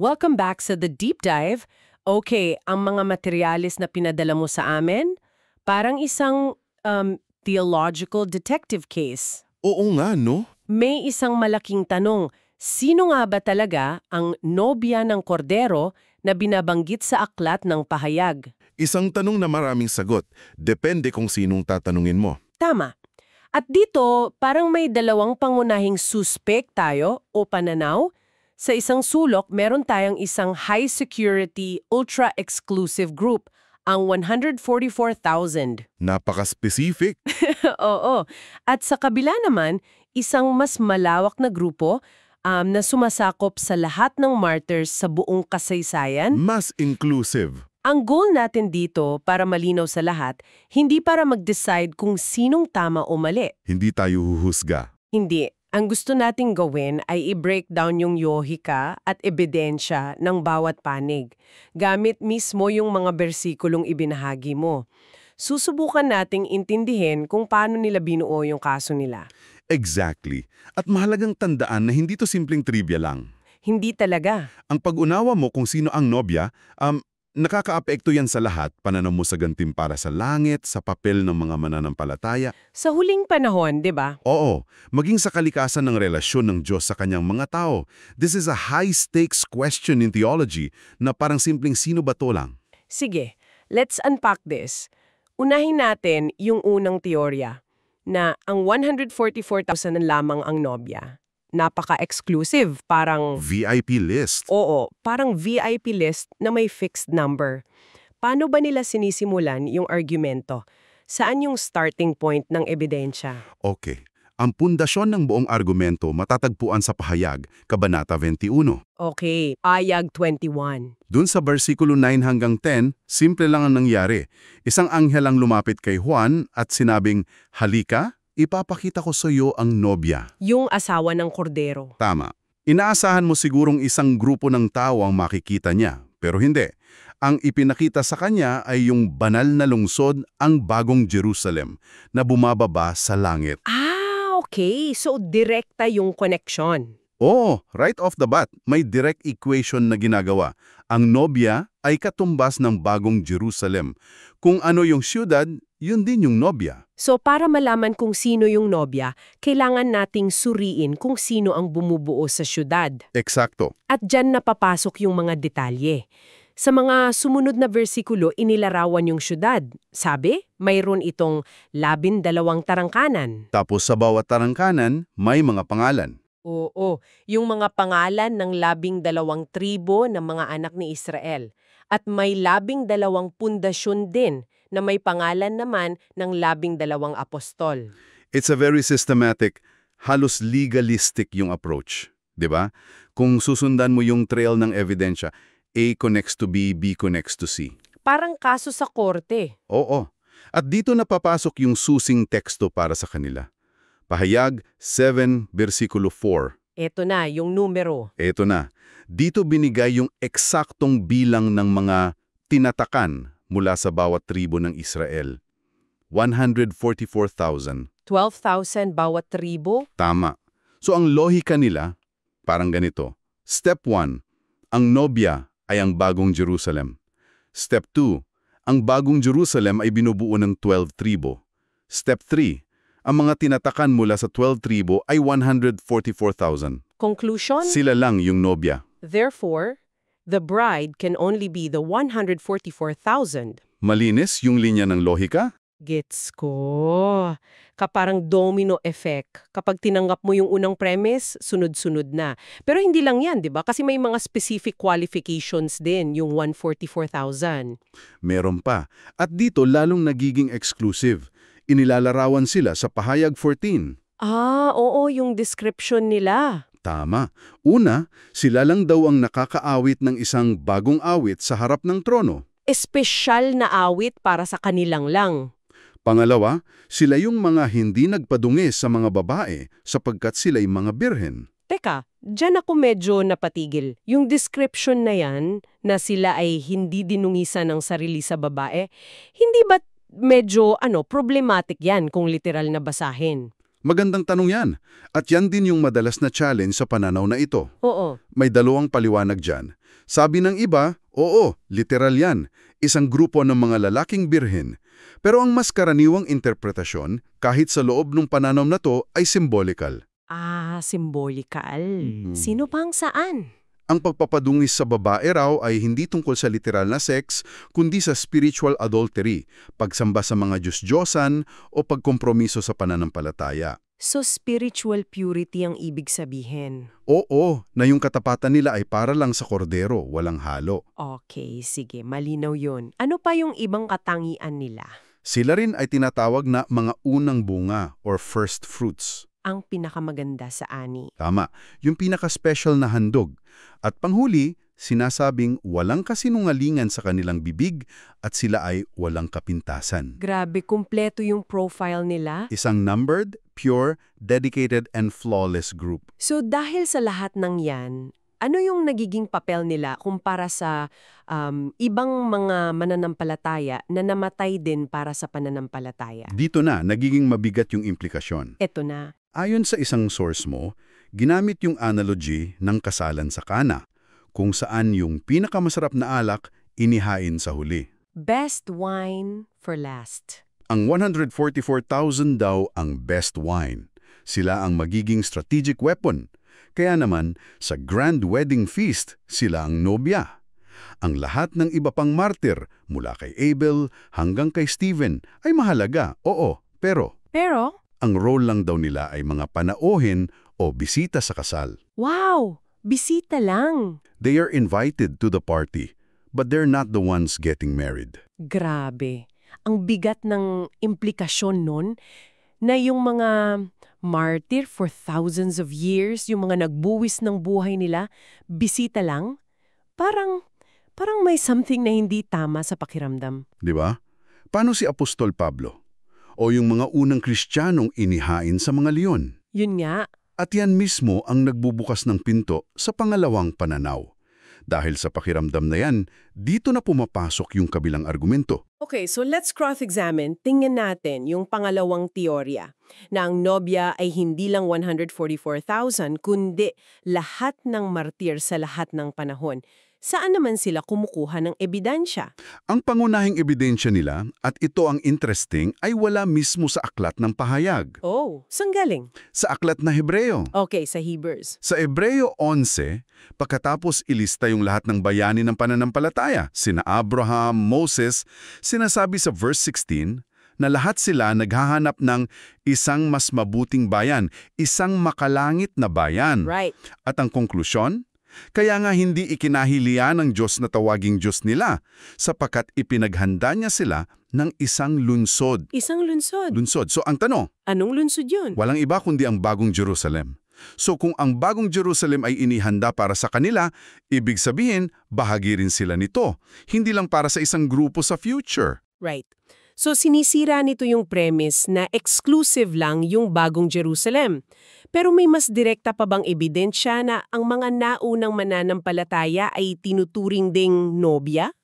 Welcome back sa The Deep Dive. Okay, ang mga materyales na pinadala mo sa amin, parang isang theological detective case. Oo nga, no? May isang malaking tanong, sino nga ba talaga ang nobya ng kordero na binabanggit sa aklat ng pahayag? Isang tanong na maraming sagot. Depende kung sinong tatanungin mo. Tama. At dito, parang may dalawang pangunahing suspect tayo o pananaw. Sa isang sulok, meron tayong isang high-security, ultra-exclusive group, ang 144,000. Napaka-specific. Oo. At sa kabila naman, isang mas malawak na grupo na sumasakop sa lahat ng martyrs sa buong kasaysayan. Mas inclusive. Ang goal natin dito, para malinaw sa lahat, hindi para mag-decide kung sinong tama o mali. Hindi tayo huhusga. Hindi. Ang gusto nating gawin ay i-breakdown yung yohika at ebidensya ng bawat panig, gamit mismo yung mga bersikulong ibinahagi mo. Susubukan nating intindihin kung paano nila binuo yung kaso nila. Exactly. At mahalagang tandaan na hindi to simpleng trivia lang. Hindi talaga. Ang pag-unawa mo kung sino ang nobya, nakakaapekto yan sa lahat, pananaw mo sa gantimpala sa langit, sa papel ng mga mananampalataya. Sa huling panahon, di ba? Oo, maging sa kalikasan ng relasyon ng Diyos sa kanyang mga tao. This is a high-stakes question in theology na parang simpleng sino ba to lang. Sige, let's unpack this. Unahin natin yung unang teorya na ang 144,000 lamang ang nobya. Napaka-exclusive, parang... VIP list. Oo, parang VIP list na may fixed number. Paano ba nila sinisimulan yung argumento? Saan yung starting point ng ebidensya? Okay. Ang pundasyon ng buong argumento matatagpuan sa pahayag, Kabanata 21. Okay, Ayag 21. Dun sa versikulo 9 hanggang 10, simple lang ang nangyari. Isang anghel ang lumapit kay Juan at sinabing, "Halika, ipapakita ko sa iyo ang nobya." Yung asawa ng kordero. Tama. Inaasahan mo sigurong isang grupo ng tao ang makikita niya, pero hindi. Ang ipinakita sa kanya ay yung banal na lungsod, ang bagong Jerusalem, na bumababa sa langit. Okay. So, direkta yung connection. Oo, right off the bat, may direct equation na ginagawa. Ang nobya ay katumbas ng bagong Jerusalem. Kung ano yung siyudad, yun din yung nobya. So, para malaman kung sino yung nobya, kailangan nating suriin kung sino ang bumubuo sa syudad. Eksakto. At dyan napapasok yung mga detalye. Sa mga sumunod na versikulo, inilarawan yung syudad. Sabi, mayroon itong 12 tarangkanan. Tapos sa bawat tarangkanan, may mga pangalan. Oo, yung mga pangalan ng 12 tribo ng mga anak ni Israel. At may 12 pundasyon din na may pangalan naman ng 12 apostol. It's a very systematic, halos legalistic yung approach. 'Di ba? Kung susundan mo yung trail ng ebidensya, A connects to B, B connects to C. Parang kaso sa korte. Oo. At dito napapasok yung susing teksto para sa kanila. Pahayag 7, versikulo 4. Eto na, yung numero. Eto na. Dito binigay yung eksaktong bilang ng mga tinatakan mula sa bawat tribo ng Israel. 144,000. 12,000 bawat tribo. Tama. So ang lohika nila, parang ganito. Step 1, ang nobya ay ang bagong Jerusalem. Step 2, ang bagong Jerusalem ay binubuo ng 12 tribo. Step 3, ang mga tinatakan mula sa 12 tribo ay 144,000. Conclusion? Sila lang yung nobya. Therefore, the bride can only be the 144,000. Malinis yung linya ng lohika? Gets ko. Kaparang domino effect. Kapag tinanggap mo yung unang premise, sunod-sunod na. Pero hindi lang yan, di ba? Kasi may mga specific qualifications din, yung 144,000. Meron pa. At dito lalong nagiging exclusive. Inilalarawan sila sa Pahayag 14. Oo, yung description nila. Tama. Una, sila lang daw ang nakakaawit ng isang bagong awit sa harap ng trono. Espesyal na awit para sa kanilang lang. Pangalawa, sila yung mga hindi nagpadungis sa mga babae sapagkat sila'y mga birhen. Teka, dyan ako medyo napatigil. Yung description na yan, na sila ay hindi dinungisan ng sarili sa babae, hindi ba medyo problematic yan kung literal na basahin? Magandang tanong yan. At yan din yung madalas na challenge sa pananaw na ito. Oo. May dalawang paliwanag dyan. Sabi ng iba, oo, literal yan. Isang grupo ng mga lalaking birhen. Pero ang mas karaniwang interpretasyon, kahit sa loob ng pananaw na to, ay symbolikal. Symbolikal. Sino pang saan? Ang pagpapadungis sa babae raw ay hindi tungkol sa literal na sex, kundi sa spiritual adultery, pagsamba sa mga Diyos-Diyosan o pagkompromiso sa pananampalataya. So spiritual purity ang ibig sabihin. Oo, na yung katapatan nila ay para lang sa kordero, walang halo. Okay, sige, malinaw yun. Ano pa yung ibang katangian nila? Sila rin ay tinatawag na mga unang bunga or first fruits. Ang pinakamaganda sa ani. Tama, yung pinaka-special na handog. At panghuli, sinasabing walang kasinungalingan sa kanilang bibig at sila ay walang kapintasan. Grabe, kumpleto yung profile nila. Isang numbered, pure, dedicated, and flawless group. So dahil sa lahat ng yan, ano yung nagiging papel nila kumpara sa ibang mga mananampalataya na namatay din para sa pananampalataya? Dito na, nagiging mabigat yung implikasyon. Eto na. Ayon sa isang source mo, ginamit yung analogy ng kasalan sa Kana, kung saan yung pinakamasarap na alak inihain sa huli. Best wine for last. Ang 144,000 daw ang best wine. Sila ang magiging strategic weapon. Kaya naman, sa grand wedding feast, sila ang nobya. Ang lahat ng iba pang martir, mula kay Abel hanggang kay Stephen, ay mahalaga, oo, pero Pero, ang role lang daw nila ay mga panauhin o bisita sa kasal. wow! Bisita lang. They are invited to the party, but they're not the ones getting married. Grabe. Ang bigat ng implikasyon nun na yung mga martyr for thousands of years, yung mga nagbuwis ng buhay nila, bisita lang, parang may something na hindi tama sa pakiramdam. Di ba? Paano si Apostol Pablo? O yung mga unang Kristiyanong inihain sa mga leon? Yun nga. At yan mismo ang nagbubukas ng pinto sa pangalawang pananaw. Dahil sa pakiramdam na yan, dito na pumapasok yung kabilang argumento. Okay, so let's cross-examine. Tingnan natin yung pangalawang teorya na ang nobya ay hindi lang 144,000 kundi lahat ng martir sa lahat ng panahon. Saan naman sila kumukuha ng ebidensya? Ang pangunahing ebidensya nila, at ito ang interesting, ay wala mismo sa aklat ng pahayag. Oh, saan galing? Sa aklat na Hebreo. Okay, sa Hebrews. Sa Hebreo 11, pagkatapos ilista yung lahat ng bayani ng pananampalataya, sina Abraham, Moses, sinasabi sa verse 16 na lahat sila naghahanap ng isang mas mabuting bayan, isang makalangit na bayan. Right. At ang konklusyon? Kaya nga hindi ikinahilian ng Diyos na tawaging Diyos nila, sapagkat ipinaghanda niya sila ng isang lunsod. Isang lunsod. Lunsod. So ang tanong, Anong lunsod yun? walang iba kundi ang bagong Jerusalem. So kung ang bagong Jerusalem ay inihanda para sa kanila, ibig sabihin, bahagi rin sila nito. Hindi lang para sa isang grupo sa future. Right. So sinisira nito yung premise na exclusive lang yung bagong Jerusalem. Pero may mas direkta pa bang ebidensya na ang mga naunang mananampalataya ay tinuturing ding nobya?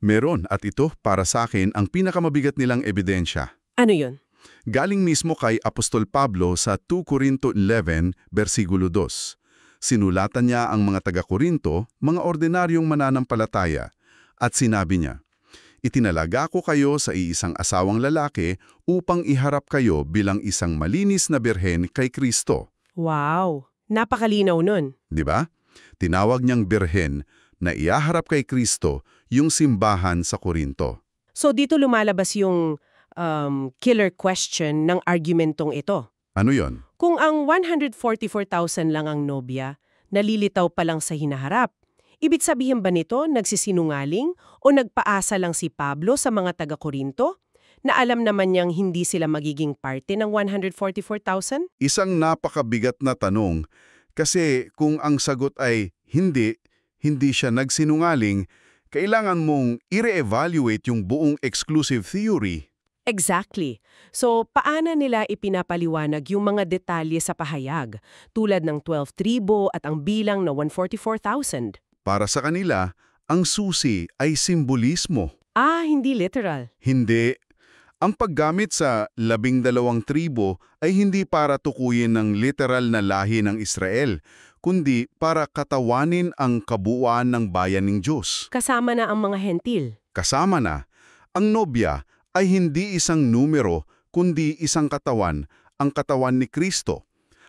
Meron, at ito para sa akin ang pinakamabigat nilang ebidensya. Ano yun? Galing mismo kay Apostol Pablo sa 2 Corinto 11, versikulo 2. Sinulatan niya ang mga taga-Korinto, mga ordinaryong mananampalataya, at sinabi niya, "Itinalaga ko kayo sa iisang asawang lalaki upang iharap kayo bilang isang malinis na birhen kay Kristo." Wow! Napakalinaw nun. Di ba? Tinawag niyang birhen na ihaharap kay Kristo yung simbahan sa Korinto. So dito lumalabas yung killer question ng argumentong ito. Ano yon? Kung ang 144,000 lang ang nobya, nalilitaw pa lang sa hinaharap. Ibig sabihin ba nito nagsisinungaling o nagpaasa lang si Pablo sa mga taga-Korinto na alam naman niyang hindi sila magiging parte ng 144,000? Isang napakabigat na tanong kasi kung ang sagot ay hindi siya nagsinungaling, kailangan mong i-re-evaluate yung buong exclusive theory. Exactly. So, paano nila ipinapaliwanag yung mga detalye sa pahayag, tulad ng 12 tribo at ang bilang na 144,000? Para sa kanila, ang susi ay simbolismo. Hindi literal. Hindi. Ang paggamit sa 12 tribo ay hindi para tukuyin ng literal na lahi ng Israel, kundi para katawanin ang kabuuan ng bayan ng Diyos. Kasama na ang mga hentil. Kasama na, ang nobya ay hindi isang numero, kundi isang katawan, ang katawan ni Kristo.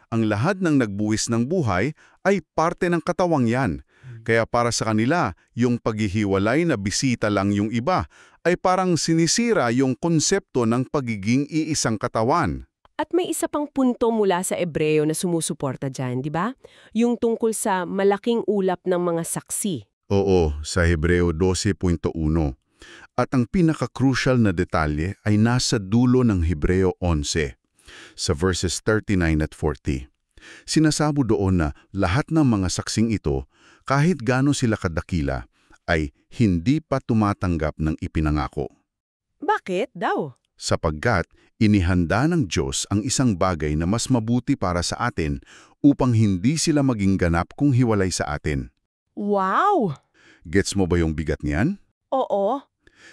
Ang lahat ng nagbuwis ng buhay ay parte ng katawang yan. Kaya para sa kanila, yung paghihiwalay na bisita lang yung iba ay parang sinisira yung konsepto ng pagiging iisang katawan. At may isa pang punto mula sa Ebreo na sumusuporta dyan, di ba? Yung tungkol sa malaking ulap ng mga saksi. Oo, sa Hebreo 12.1. At ang pinaka-crucial na detalye ay nasa dulo ng Hebreo 11, sa verses 39 at 40. Sinasabo doon na lahat ng mga saksing ito, kahit gaano sila kadakila, ay hindi pa tumatanggap ng ipinangako. Bakit daw? Sapagkat inihanda ng Diyos ang isang bagay na mas mabuti para sa atin upang hindi sila maging ganap kung hiwalay sa atin. Wow! Gets mo ba yung bigat niyan? Oo.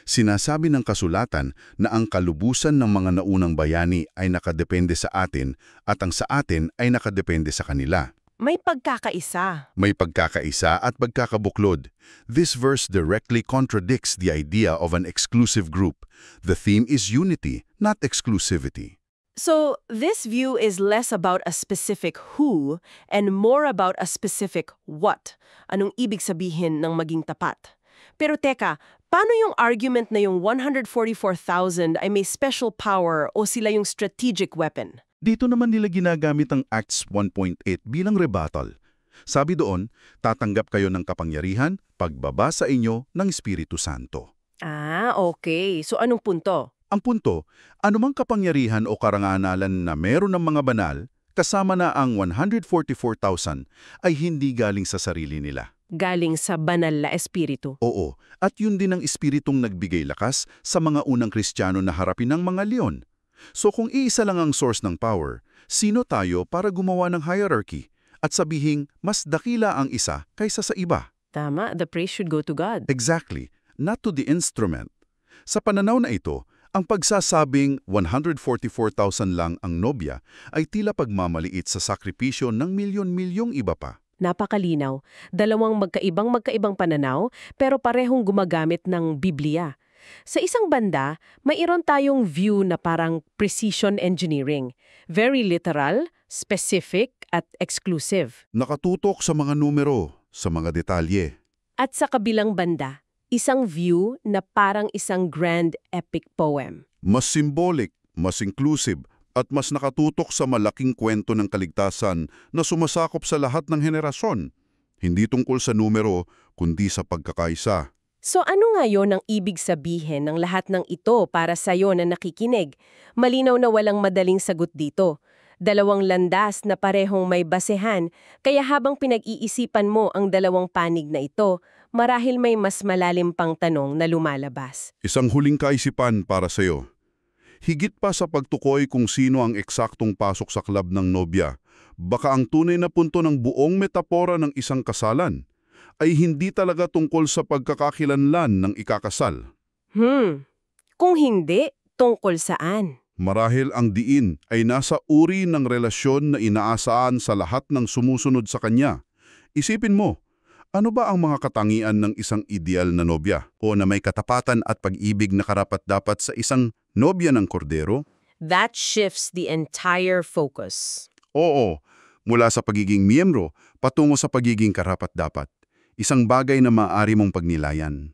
Sinasabi ng kasulatan na ang kalubusan ng mga naunang bayani ay nakadepende sa atin at ang sa atin ay nakadepende sa kanila. May pagkakaisa. May pagkakaisa at pagkakabuklod. This verse directly contradicts the idea of an exclusive group. The theme is unity, not exclusivity. So, this view is less about a specific who and more about a specific what. Anong ibig sabihin ng maging tapat? Pero teka, paano yung argument na yung 144,000 ay may special power o sila yung strategic weapon? Dito naman nila ginagamit ang Acts 1.8 bilang rebuttal. Sabi doon, tatanggap kayo ng kapangyarihan pagbaba sa inyo ng Espiritu Santo. Ah, okay. So anong punto? Ang punto, anumang kapangyarihan o karanganalan na meron ng mga banal, kasama na ang 144,000, ay hindi galing sa sarili nila. Galing sa banal na espiritu. Oo, at yun din ang espiritong nagbigay lakas sa mga unang Kristiyano na harapin ng mga leon. So kung iisa lang ang source ng power, sino tayo para gumawa ng hierarchy at sabihing mas dakila ang isa kaysa sa iba? Tama, the praise should go to God. Exactly, not to the instrument. Sa pananaw na ito, ang pagsasabing 144,000 lang ang nobya ay tila pagmamaliit sa sakripisyo ng milyon-milyong iba pa. Napakalinaw. Dalawang magkaibang pananaw pero parehong gumagamit ng Biblia. Sa isang banda, mayroon tayong view na parang precision engineering. Very literal, specific, at exclusive. Nakatutok sa mga numero, sa mga detalye. At sa kabilang banda, isang view na parang isang grand epic poem. Mas symbolic, mas inclusive, at mas nakatutok sa malaking kwento ng kaligtasan na sumasakop sa lahat ng henerasyon. Hindi tungkol sa numero, kundi sa pagkakaisa. So ano ngayon ang ibig sabihin ng lahat ng ito para sa iyo na nakikinig? Malinaw na walang madaling sagot dito. Dalawang landas na parehong may basehan, kaya habang pinag-iisipan mo ang dalawang panig na ito, marahil may mas malalim pang tanong na lumalabas. Isang huling kaisipan para sa iyo. Higit pa sa pagtukoy kung sino ang eksaktong pasok sa club ng nobya, baka ang tunay na punto ng buong metapora ng isang kasalan ay hindi talaga tungkol sa pagkakakilanlan ng ikakasal. Kung hindi, tungkol saan? Marahil ang diin ay nasa uri ng relasyon na inaasahan sa lahat ng sumusunod sa kanya. Isipin mo, ano ba ang mga katangian ng isang ideal na nobya o na may katapatan at pag-ibig na karapat-dapat sa isang nobya ng kordero? That shifts the entire focus. Oo, mula sa pagiging miyembro patungo sa pagiging karapat-dapat. Isang bagay na maaari mong pagnilayan.